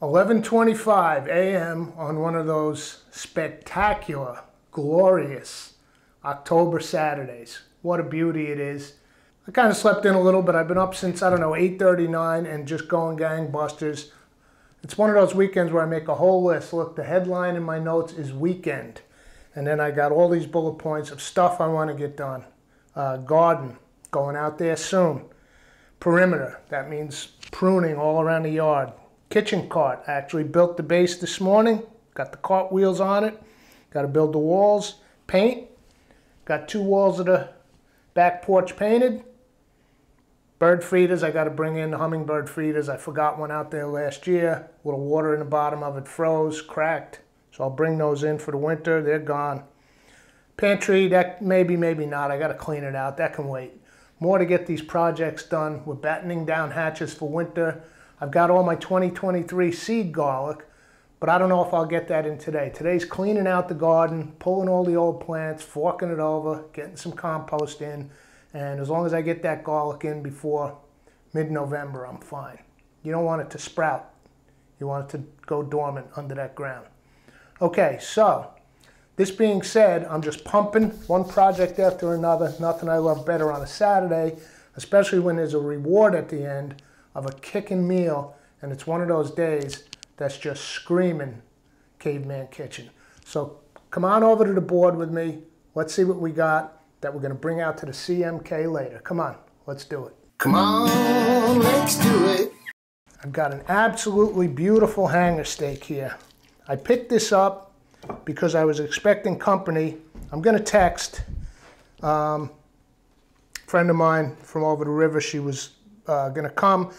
11:25 a.m. on one of those spectacular, glorious October Saturdays. What a beauty it is. I kind of slept in a little, but I've been up since, 8:39 and just going gangbusters. It's one of those weekends where I make a whole list. Look, the headline in my notes is weekend. And then I got all these bullet points of stuff I want to get done. Garden, going out there soon. Perimeter, that means pruning all around the yard. Kitchen cart, I actually built the base this morning. Got the cart wheels on it. Got to build the walls. Paint, got 2 walls of the back porch painted. Bird feeders, I got to bring in the hummingbird feeders. I forgot one out there last year. A little water in the bottom of it froze, cracked. So I'll bring those in for the winter. They're gone. Pantry, that maybe not. I got to clean it out. That can wait. More to get these projects done. We're battening down hatches for winter. I've got all my 2023 seed garlic, but I don't know if I'll get that in today. Today's cleaning out the garden, pulling all the old plants, forking it over, getting some compost in, and as long as I get that garlic in before mid-November, I'm fine. You don't want it to sprout. You want it to go dormant under that ground. Okay, so this being said, I'm just pumping one project after another. Nothing I love better on a Saturday, especially when there's a reward at the end of a kicking meal, and it's one of those days that's just screaming Caveman Kitchen. So come on over to the board with me. Let's see what we got that we're going to bring out to the CMK later. Come on, let's do it. Come on, let's do it. I've got an absolutely beautiful hanger steak here. I picked this up because I was expecting company. I'm going to text a friend of mine from over the river. She was going to come,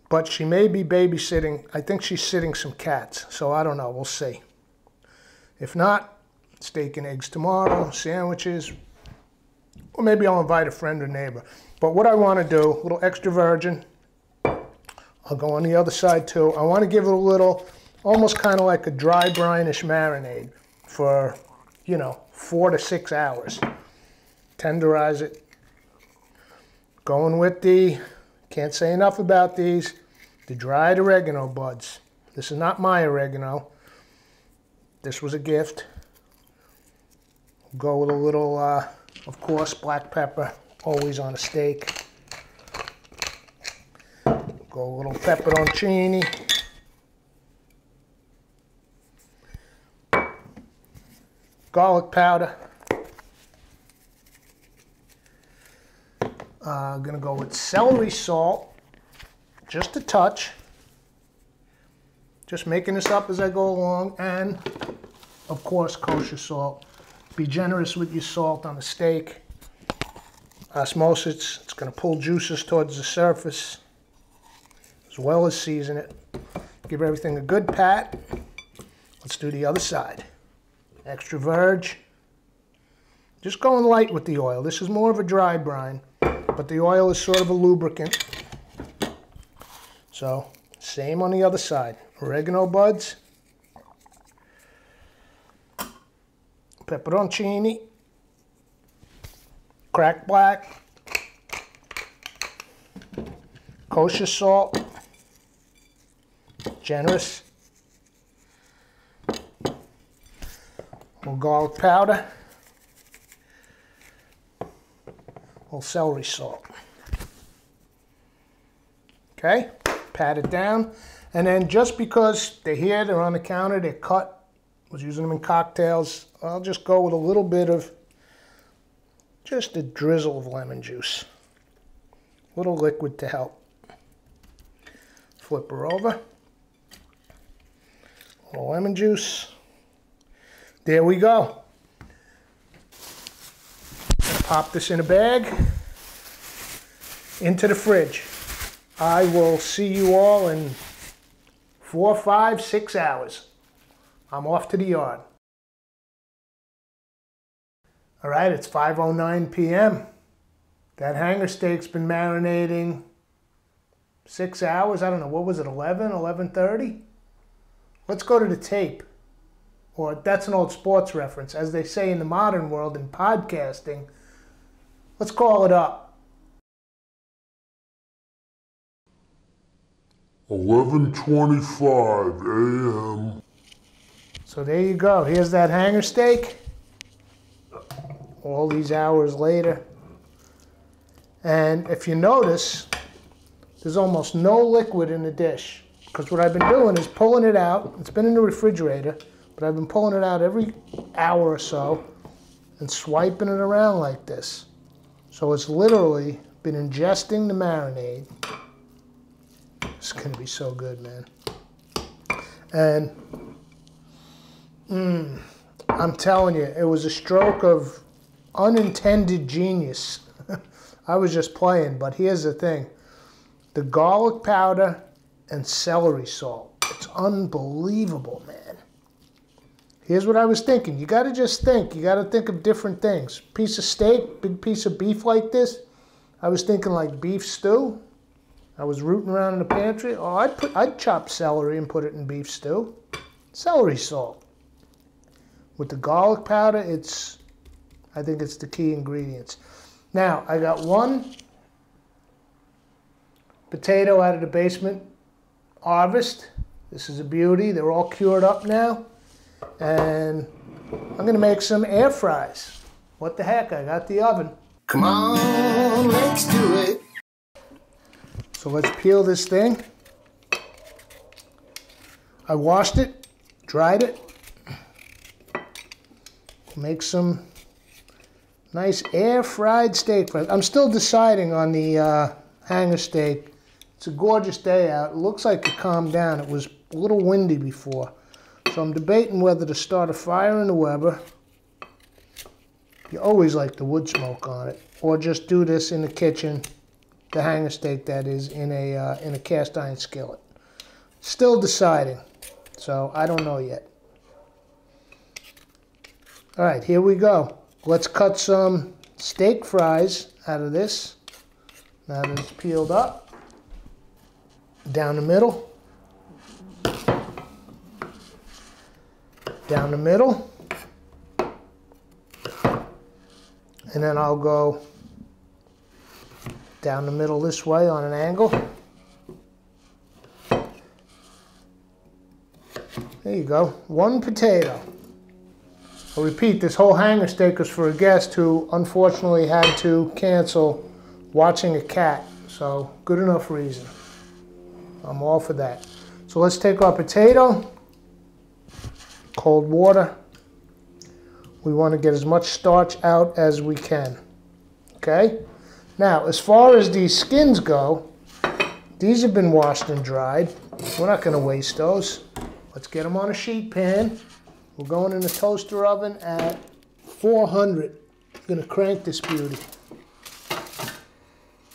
but she may be babysitting. I think she's sitting some cats, so I don't know. We'll see. If not, steak and eggs tomorrow, sandwiches, or maybe I'll invite a friend or neighbor. But what I want to do, a little extra virgin. I'll go on the other side too. I want to give it a little, almost kind of like a dry brine-ish marinade for, 4 to 6 hours. Tenderize it. Going with the, can't say enough about these, the dried oregano buds. This is not my oregano. This was a gift. Go with a little, of course, black pepper, always on a steak. Go a little pepperoncini. Garlic powder. Gonna go with celery salt, just a touch. Just making this up as I go along, and of course kosher salt. Be generous with your salt on the steak. Osmosis, it's gonna pull juices towards the surface, as well as season it. Give everything a good pat. Let's do the other side. Extra virgin. Just going light with the oil. This is more of a dry brine, but the oil is sort of a lubricant. So, same on the other side. Oregano buds. Pepperoncini. Cracked black. Kosher salt. Generous. Little garlic powder. Little celery salt. Okay, pat it down. And then just because they're here, they're on the counter, they're cut, I was using them in cocktails, I'll just go with a little bit of, just a drizzle of lemon juice. A little liquid to help. Flip her over. A little lemon juice. There we go. Pop this in a bag, into the fridge. I will see you all in 4, 5, 6 hours. I'm off to the yard. All right, it's 5:09 p.m. That hanger steak's been marinating 6 hours. I don't know, what was it, 11, 11:30? Let's go to the tape. Or that's an old sports reference. As they say in the modern world in podcasting, let's call it up. 11:25 a.m. So there you go. Here's that hanger steak. All these hours later. And if you notice, there's almost no liquid in the dish. Because what I've been doing is pulling it out. It's been in the refrigerator, but I've been pulling it out every hour or so and swiping it around like this. So it's literally been ingesting the marinade. It's gonna be so good, man. And I'm telling you, it was a stroke of unintended genius. I was just playing, but here's the thing. The garlic powder and celery salt. It's unbelievable, man. Here's what I was thinking. You gotta just think. You gotta think of different things. Piece of steak, big piece of beef like this. I was thinking like beef stew. I was rooting around in the pantry. Oh, I'd chop celery and put it in beef stew. Celery salt. With the garlic powder, I think it's the key ingredients. Now, I got one potato out of the basement harvest. This is a beauty. They're all cured up now. And I'm gonna make some air fries. What the heck, I got the oven. Come on, let's do it. So let's peel this thing. I washed it, dried it. Make some nice air fried steak fries. I'm still deciding on the hanger steak. It's a gorgeous day out. It looks like it calmed down. It was a little windy before. So I'm debating whether to start a fire in the Weber. You always like the wood smoke on it. Or just do this in the kitchen, the hanger steak that is, in a cast iron skillet. Still deciding. So I don't know yet. All right, here we go. Let's cut some steak fries out of this. Now that it's peeled up. Down the middle. Down the middle. And then I'll go down the middle this way on an angle. There you go. One potato. I'll repeat, this whole hanger steak was for a guest who unfortunately had to cancel watching a cat. So, good enough reason. I'm all for that. So let's take our potato, cold water. We want to get as much starch out as we can. Okay? Now, as far as these skins go, these have been washed and dried. We're not going to waste those. Let's get them on a sheet pan. We're going in the toaster oven at 400. I'm going to crank this beauty.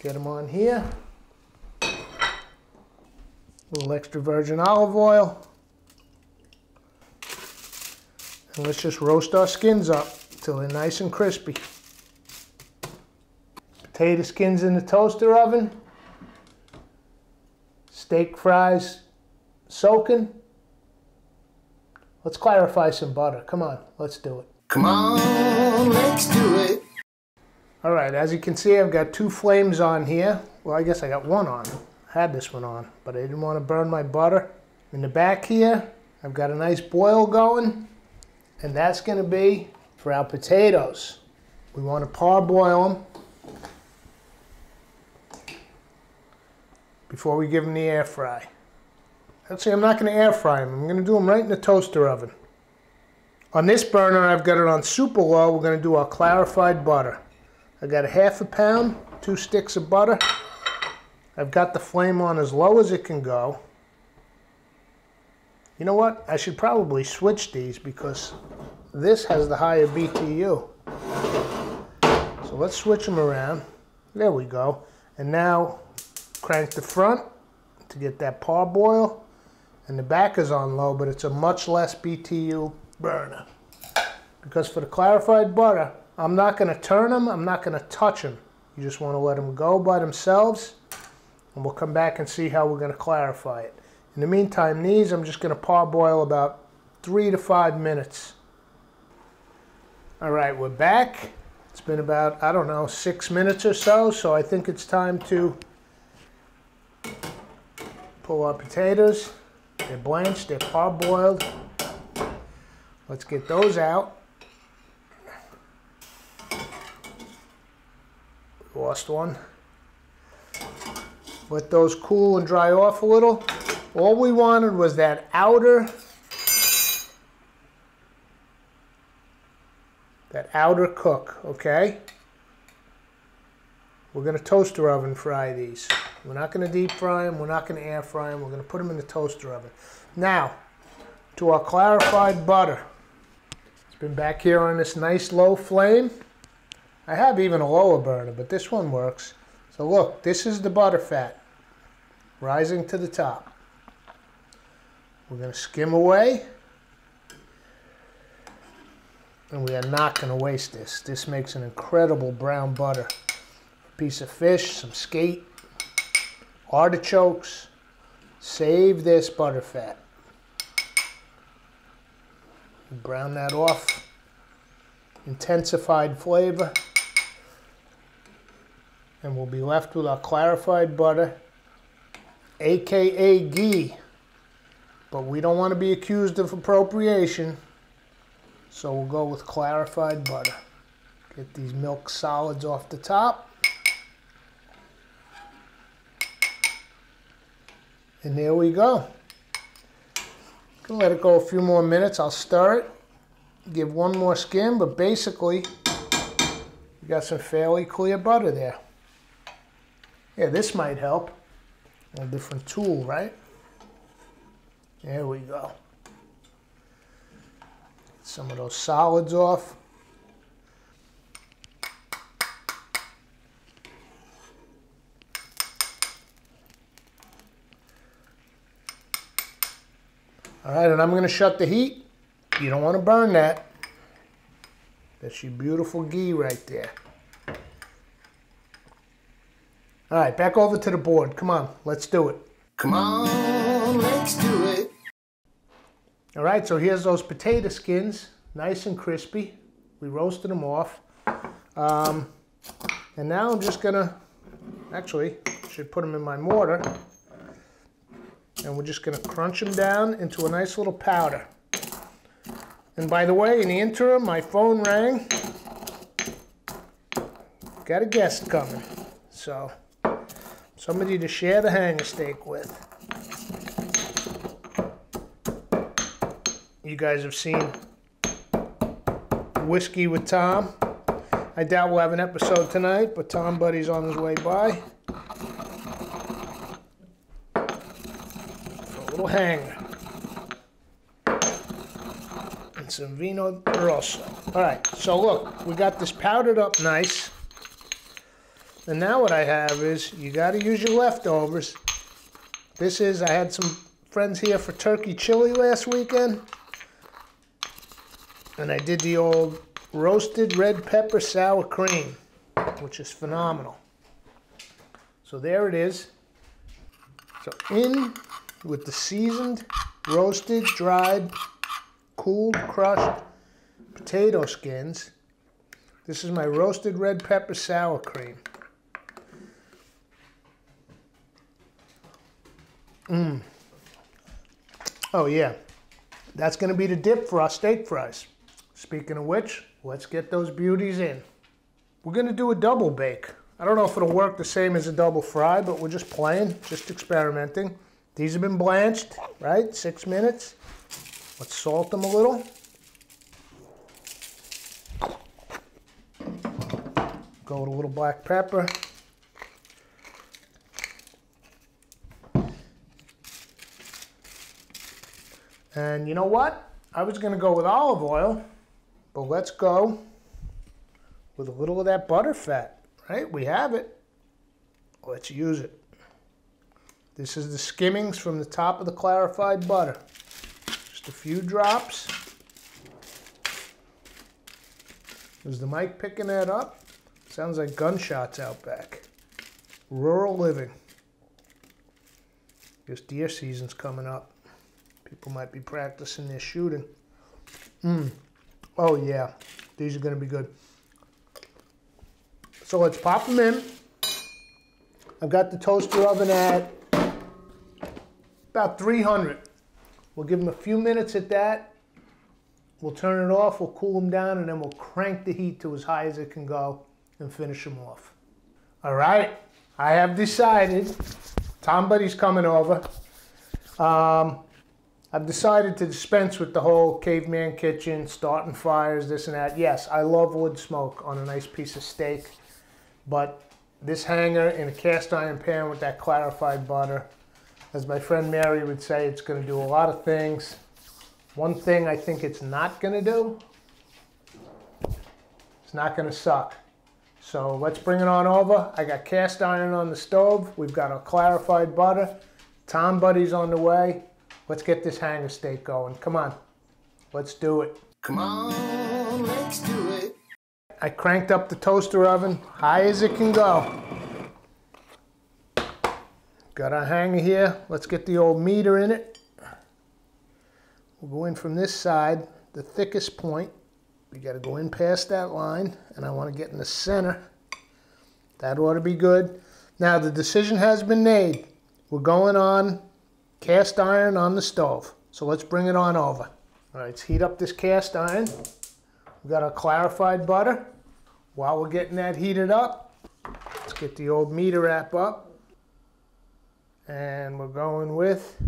Get them on here. A little extra virgin olive oil. And let's just roast our skins up till they're nice and crispy. Potato skins in the toaster oven. Steak fries soaking. Let's clarify some butter. Come on, let's do it. Come on, let's do it. All right, as you can see, I've got two flames on here. Well, I guess I got one on. I had this one on, but I didn't want to burn my butter. In the back here, I've got a nice boil going, and that's going to be for our potatoes. We want to parboil them before we give them the air fry. Actually, I'm not going to air fry them. I'm going to do them right in the toaster oven. On this burner, I've got it on super low. We're going to do our clarified butter. I've got a half a pound, 2 sticks of butter. I've got the flame on as low as it can go. You know what? I should probably switch these because this has the higher BTU. So let's switch them around. There we go. And now crank the front to get that parboil. And the back is on low, but it's a much less BTU burner. Because for the clarified butter, I'm not going to turn them, I'm not going to touch them. You just want to let them go by themselves, and we'll come back and see how we're going to clarify it. In the meantime, these I'm just going to parboil about 3 to 5 minutes. All right, we're back. It's been about, I don't know, 6 minutes or so, so I think it's time to pull our potatoes. They're blanched, they're parboiled. Let's get those out. Lost one. Let those cool and dry off a little. All we wanted was that outer cook, okay? We're going to toaster oven fry these. We're not going to deep fry them. We're not going to air fry them. We're going to put them in the toaster oven. Now, to our clarified butter. It's been back here on this nice low flame. I have even a lower burner, but this one works. So look, this is the butter fat rising to the top. We're going to skim away. And we are not going to waste this. This makes an incredible brown butter. A piece of fish, some skate, artichokes. Save this butter fat. Brown that off. Intensified flavor. And we'll be left with our clarified butter, aka ghee. But we don't want to be accused of appropriation, so we'll go with clarified butter. Get these milk solids off the top. And there we go. Gonna let it go a few more minutes. I'll stir it, give one more skim, but basically, you got some fairly clear butter there. Yeah, this might help. A different tool, right? There we go. Get some of those solids off. All right, and I'm going to shut the heat. You don't want to burn that. That's your beautiful ghee right there. All right, back over to the board. Come on, let's do it. Come on, let's do it. All right, so here's those potato skins, nice and crispy. We roasted them off. And now I'm just gonna, actually, should put them in my mortar. And we're just gonna crunch them down into a nice little powder. And by the way, in the interim, my phone rang. Got a guest coming, so somebody to share the hanger steak with. You guys have seen Whiskey with Tom. I doubt we'll have an episode tonight, but Tom Buddy's on his way by. For a little hanger. And some vino rosso. All right, so look, we got this powdered up nice. And now what I have is, you got to use your leftovers. This is, I had some friends here for turkey chili last weekend. And I did the old roasted red pepper sour cream, which is phenomenal. So there it is. So in with the seasoned, roasted, dried, cooled, crushed potato skins. This is my roasted red pepper sour cream. Oh yeah, that's going to be the dip for our steak fries. Speaking of which, let's get those beauties in. We're going to do a double bake. I don't know if it'll work the same as a double fry, but we're just playing, just experimenting. These have been blanched, right? 6 minutes. Let's salt them a little. Go with a little black pepper. And you know what? I was going to go with olive oil, but let's go with a little of that butter fat, right? We have it. Let's use it. This is the skimmings from the top of the clarified butter. Just a few drops. Is the mic picking that up? Sounds like gunshots out back. Rural living. Guess deer season's coming up. People might be practicing their shooting. Oh yeah, these are going to be good. So let's pop them in. I've got the toaster oven at about 300. We'll give them a few minutes at that. We'll turn it off, we'll cool them down, and then we'll crank the heat to as high as it can go and finish them off. All right, I have decided, Tom Buddy's coming over. I've decided to dispense with the whole caveman kitchen, starting fires, this and that. Yes, I love wood smoke on a nice piece of steak, but this hanger in a cast iron pan with that clarified butter, as my friend Mary would say, it's going to do a lot of things. One thing I think it's not going to do, it's not going to suck. So let's bring it on over. I got cast iron on the stove. We've got our clarified butter. Tom Buddy's on the way. Let's get this hanger steak going. Come on, let's do it. Come on, let's do it. I cranked up the toaster oven, high as it can go. Got our hanger here. Let's get the old meter in it. We'll go in from this side, the thickest point. We got to go in past that line, and I want to get in the center. That ought to be good. Now the decision has been made. We're going on cast iron on the stove. So let's bring it on over. All right, let's heat up this cast iron. We've got our clarified butter. While we're getting that heated up, let's get the old meter wrap up. And we're going with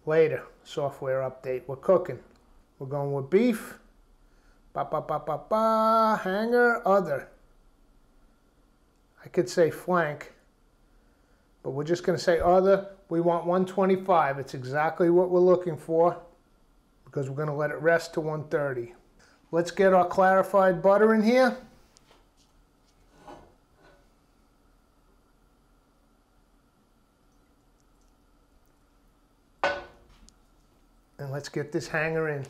later software update. We're cooking. We're going with beef. Hanger, other. I could say flank, but we're just going to say other. We want 125. It's exactly what we're looking for because we're going to let it rest to 130. Let's get our clarified butter in here. And let's get this hanger in.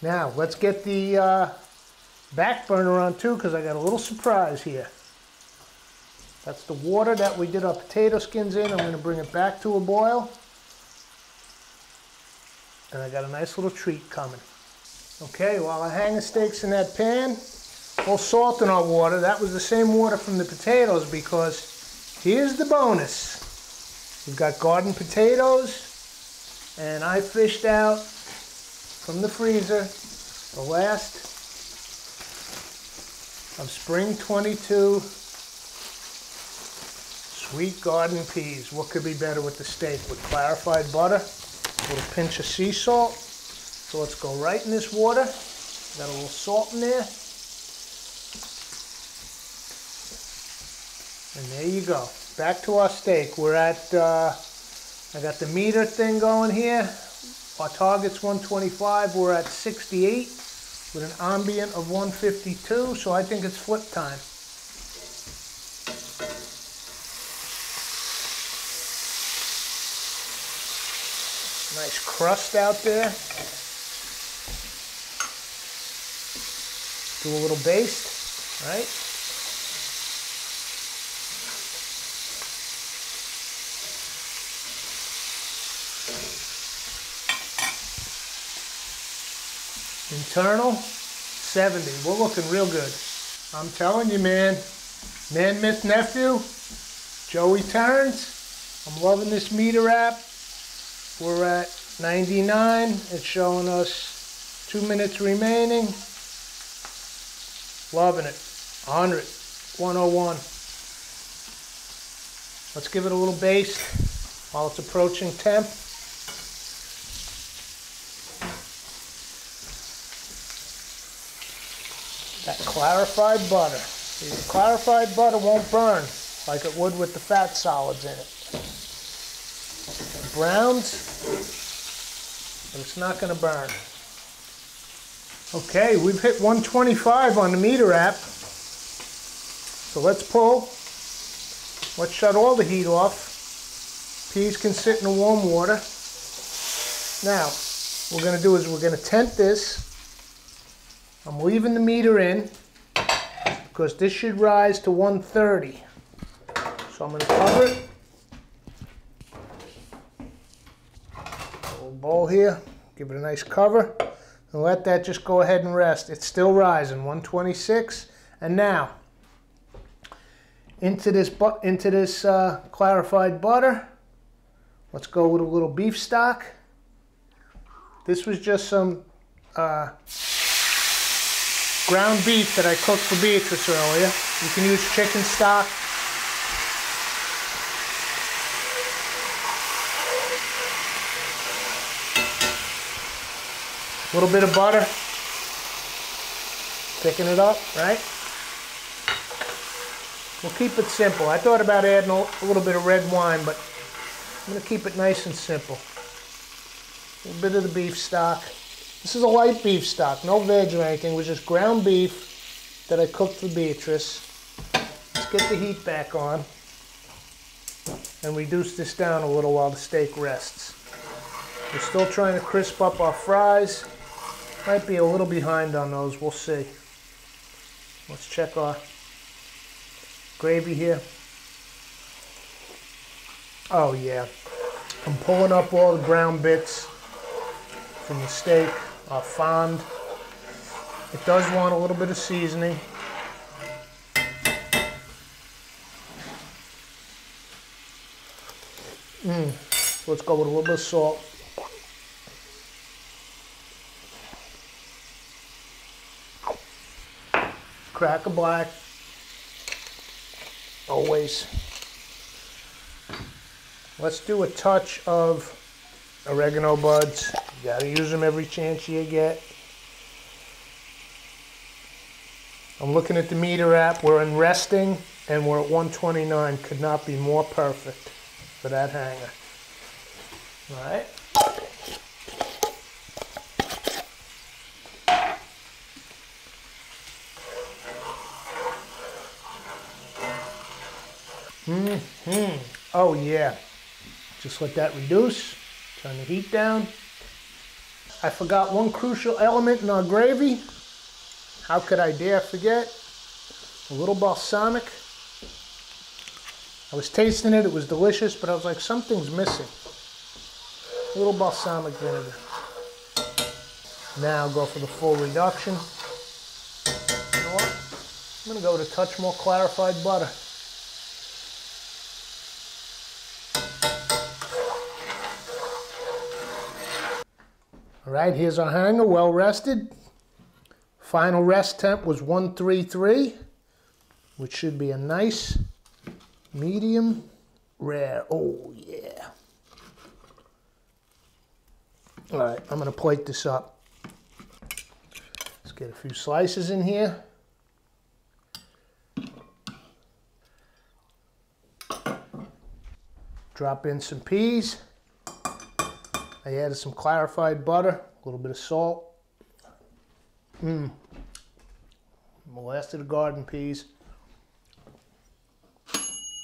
Now, let's get the back burner on too, because I got a little surprise here. That's the water that we did our potato skins in. I'm going to bring it back to a boil. And I got a nice little treat coming. Okay, while I hang the steaks in that pan, a little salt in our water. That was the same water from the potatoes because here's the bonus. We've got garden potatoes, and I fished out from the freezer the last of spring 22 sweet garden peas. What could be better with the steak? With clarified butter, a little pinch of sea salt. So let's go right in this water. Got a little salt in there. And there you go. Back to our steak. We're at, I got the meter thing going here. Our target's 125. We're at 68 with an ambient of 152. So I think it's flip time. Nice crust out there. Do a little baste, right? Internal, 70. We're looking real good. I'm telling you, man. Man, Myth Nephew, Joey Terrence. I'm loving this meter wrap. We're at 99. It's showing us 2 minutes remaining. Loving it. 100, 101. Let's give it a little baste while it's approaching temp. That clarified butter. See, the clarified butter won't burn like it would with the fat solids in it. It browns, but it's not going to burn. Okay, we've hit 125 on the meter wrap. So let's pull. Let's shut all the heat off. Peas can sit in the warm water. Now, what we're going to do is we're going to tent this. I'm leaving the meter in because this should rise to 130. So I'm going to cover it. A little bowl here. Give it a nice cover and let that just go ahead and rest. It's still rising, 126. And now, into this clarified butter, let's go with a little beef stock. This was just some ground beef that I cooked for Beatrice earlier. You can use chicken stock. A little bit of butter. Thicken it up, right? We'll keep it simple. I thought about adding a little bit of red wine, but I'm going to keep it nice and simple. A little bit of the beef stock. This is a light beef stock, no veg or anything. It was just ground beef that I cooked for Beatrice. Let's get the heat back on and reduce this down a little while the steak rests. We're still trying to crisp up our fries. Might be a little behind on those, we'll see. Let's check our gravy here. Oh yeah, I'm pulling up all the brown bits from the steak, our fond. It does want a little bit of seasoning. So let's go with a little bit of salt. Cracker black, always. Let's do a touch of oregano buds. You gotta use them every chance you get. I'm looking at the meter app. We're in resting and we're at 129. Could not be more perfect for that hanger. All right. Oh yeah. Just let that reduce. Turn the heat down. I forgot one crucial element in our gravy. How could I dare forget? A little balsamic. I was tasting it, it was delicious, but I was like, something's missing. A little balsamic vinegar. Now go for the full reduction. You know what? I'm gonna go with a touch more clarified butter. All right, here's our hanger, well rested. Final rest temp was 133, which should be a nice medium rare. Oh yeah. All right, I'm gonna plate this up. Let's get a few slices in here. Drop in some peas. I added some clarified butter, a little bit of salt. Last of the garden peas.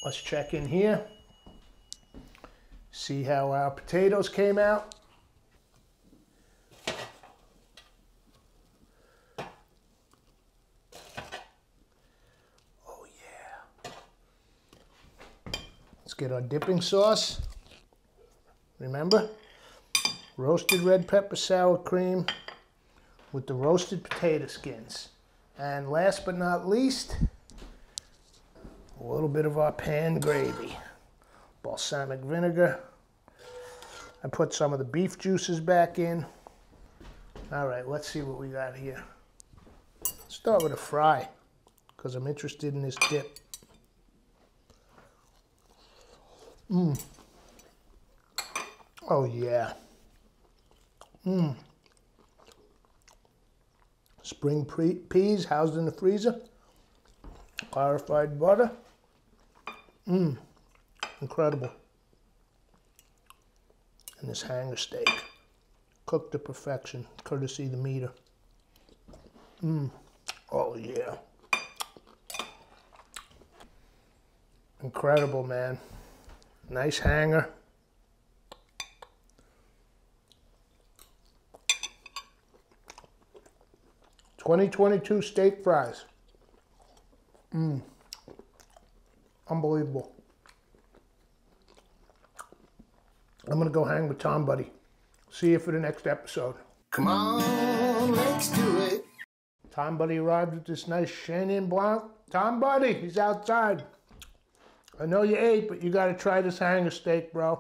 Let's check in here. See how our potatoes came out. Oh yeah. Let's get our dipping sauce. Remember? Roasted red pepper sour cream with the roasted potato skins. And last but not least, a little bit of our pan gravy. Balsamic vinegar. I put some of the beef juices back in. All right, let's see what we got here. Let's start with a fry, because I'm interested in this dip. Oh yeah. Spring peas housed in the freezer. Clarified butter. Incredible. And this hanger steak. Cooked to perfection, courtesy of the meter. Oh yeah. Incredible, man. Nice hanger. $20.22 steak fries. Unbelievable. I'm gonna go hang with Tom Buddy. See you for the next episode. Come on, let's do it. Tom Buddy arrived with this nice Chenin Blanc. Tom Buddy, he's outside. I know you ate, but you gotta try this hanger steak, bro.